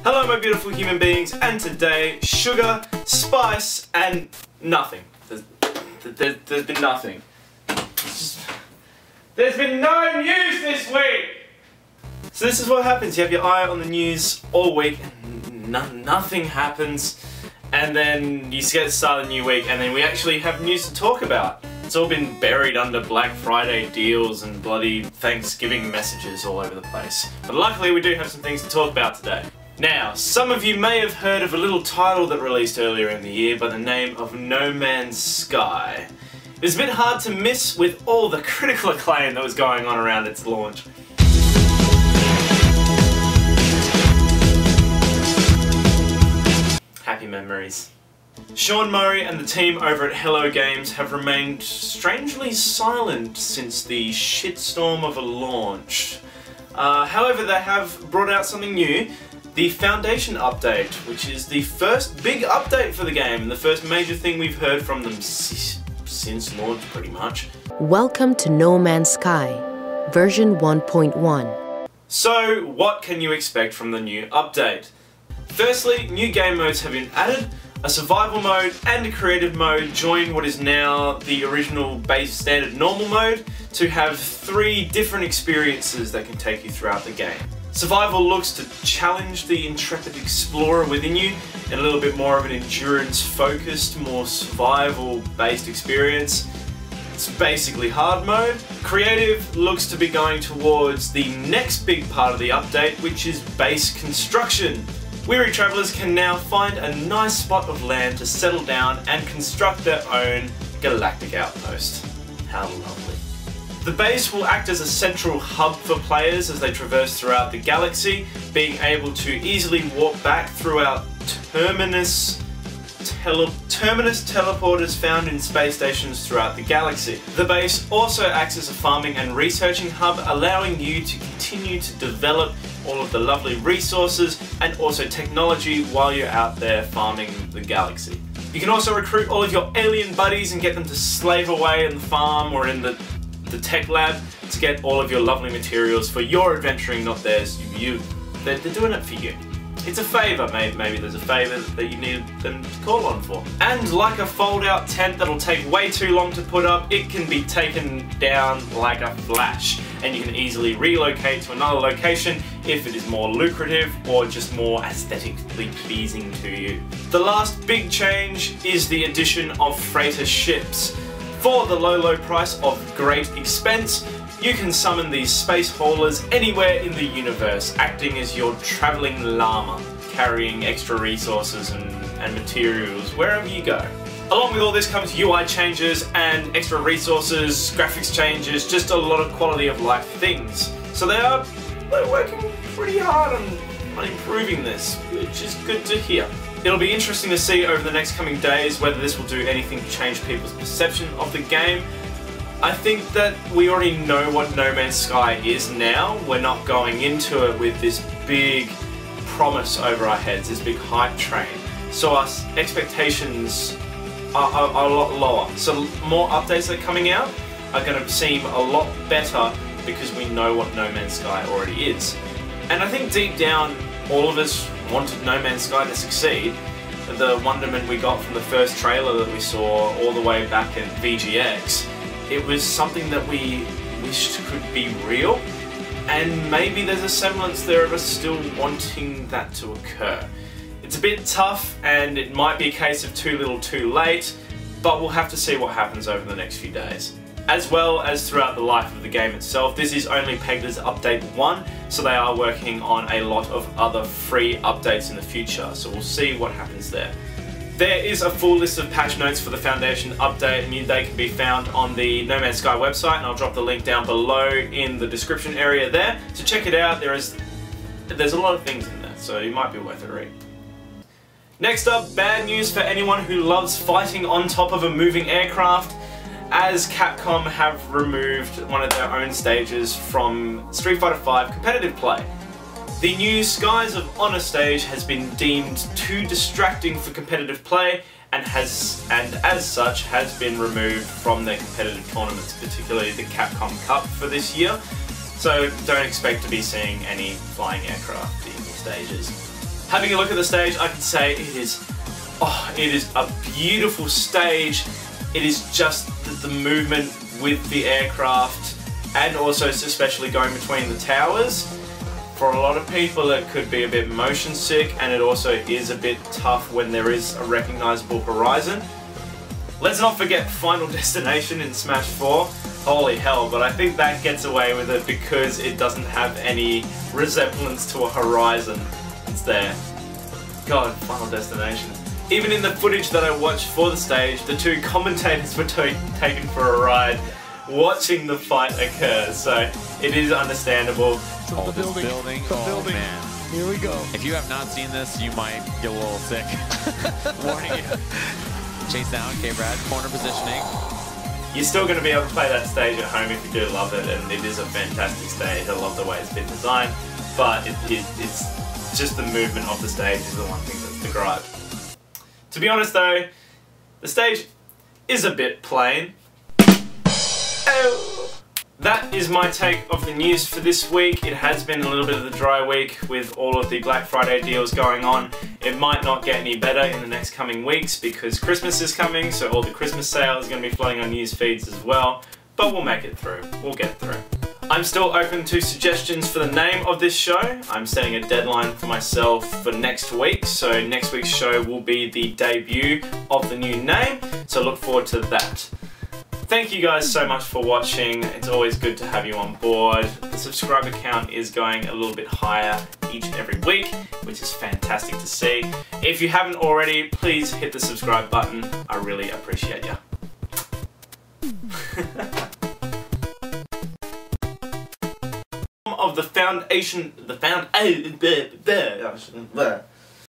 Hello my beautiful human beings, and today, sugar, spice, and nothing. There's been nothing. There's been no news this week! So this is what happens, you have your eye on the news all week, and nothing happens, and then you get to the start of the new week, and then we actually have news to talk about. It's all been buried under Black Friday deals and bloody Thanksgiving messages all over the place. But luckily we do have some things to talk about today. Now, some of you may have heard of a little title that released earlier in the year by the name of No Man's Sky. It was a bit hard to miss with all the critical acclaim that was going on around its launch. Happy memories. Sean Murray and the team over at Hello Games have remained strangely silent since the shitstorm of a launch. However, they have brought out something new. The Foundation update, which is the first big update for the game and the first major thing we've heard from them since launch, pretty much. Welcome to No Man's Sky, version 1.1. So, what can you expect from the new update? Firstly, new game modes have been added. A survival mode and a creative mode join what is now the original base standard normal mode to have 3 different experiences that can take you throughout the game. Survival looks to challenge the intrepid explorer within you in a little bit more of an endurance-focused, more survival-based experience. It's basically hard mode. Creative looks to be going towards the next big part of the update, which is base construction. Weary travellers can now find a nice spot of land to settle down and construct their own galactic outpost. How lovely. The base will act as a central hub for players as they traverse throughout the galaxy, being able to easily walk back throughout terminus teleporters found in space stations throughout the galaxy. The base also acts as a farming and researching hub, allowing you to continue to develop all of the lovely resources and also technology while you're out there farming the galaxy. You can also recruit all of your alien buddies and get them to slave away in the farm or in the tech lab to get all of your lovely materials for your adventuring, not theirs. They're doing it for you. It's a favour, maybe there's a favour that you need them to call on for. And like a fold-out tent that'll take way too long to put up, it can be taken down like a flash, and you can easily relocate to another location if it is more lucrative or just more aesthetically pleasing to you. The last big change is the addition of freighter ships. For the low price of great expense, you can summon these space haulers anywhere in the universe, acting as your travelling llama, carrying extra resources and materials wherever you go. Along with all this comes UI changes and extra resources, graphics changes, just a lot of quality of life things. So they're working pretty hard on improving this, which is good to hear. It'll be interesting to see over the next coming days whether this will do anything to change people's perception of the game. I think that we already know what No Man's Sky is now. We're not going into it with this big promise over our heads, this big hype train. So our expectations are a lot lower. So more updates that are coming out are going to seem a lot better because we know what No Man's Sky already is. And I think deep down, all of us wanted No Man's Sky to succeed. The wonderment we got from the first trailer that we saw all the way back at VGX, it was something that we wished could be real, and maybe there's a semblance there of us still wanting that to occur. It's a bit tough, and it might be a case of too little too late, but we'll have to see what happens over the next few days. As well as throughout the life of the game itself, this is only pegged as Update 1, so they are working on a lot of other free updates in the future, so we'll see what happens there. There is a full list of patch notes for the Foundation update, and they can be found on the No Man's Sky website, and I'll drop the link down below in the description area there, so check it out. There's a lot of things in there, so it might be worth a read. Next up, bad news for anyone who loves fighting on top of a moving aircraft, as Capcom have removed one of their own stages from Street Fighter V competitive play. The new Skies of Honor stage has been deemed too distracting for competitive play and as such has been removed from their competitive tournaments, particularly the Capcom Cup for this year. So don't expect to be seeing any flying aircraft in the stages. Having a look at the stage, I can say it is a beautiful stage. It is just the movement with the aircraft, and also especially going between the towers. For a lot of people it could be a bit motion sick, and it also is a bit tough when there is a recognizable horizon. Let's not forget Final Destination in Smash 4. Holy hell, but I think that gets away with it because it doesn't have any resemblance to a horizon. It's there. God, Final Destination. Even in the footage that I watched for the stage, the two commentators were taken for a ride watching the fight occur, so it is understandable. Oh, this building. Oh, man. Here we go. If you have not seen this, you might get a little sick. Warning you. Chase down, K-Brad, corner positioning. You're still going to be able to play that stage at home if you do love it, and it is a fantastic stage. I love the way it's been designed, but it's just the movement of the stage is the one thing that's the gripe. To be honest though, the stage is a bit plain. Oh. That is my take of the news for this week. It has been a little bit of the dry week with all of the Black Friday deals going on. It might not get any better in the next coming weeks because Christmas is coming, so all the Christmas sales are going to be flooding on news feeds as well. But we'll make it through. We'll get through. I'm still open to suggestions for the name of this show. I'm setting a deadline for myself for next week, so next week's show will be the debut of the new name, so look forward to that. Thank you guys so much for watching. It's always good to have you on board. The subscriber count is going a little bit higher each and every week, which is fantastic to see. If you haven't already, please hit the subscribe button. I really appreciate you. Of the foundation,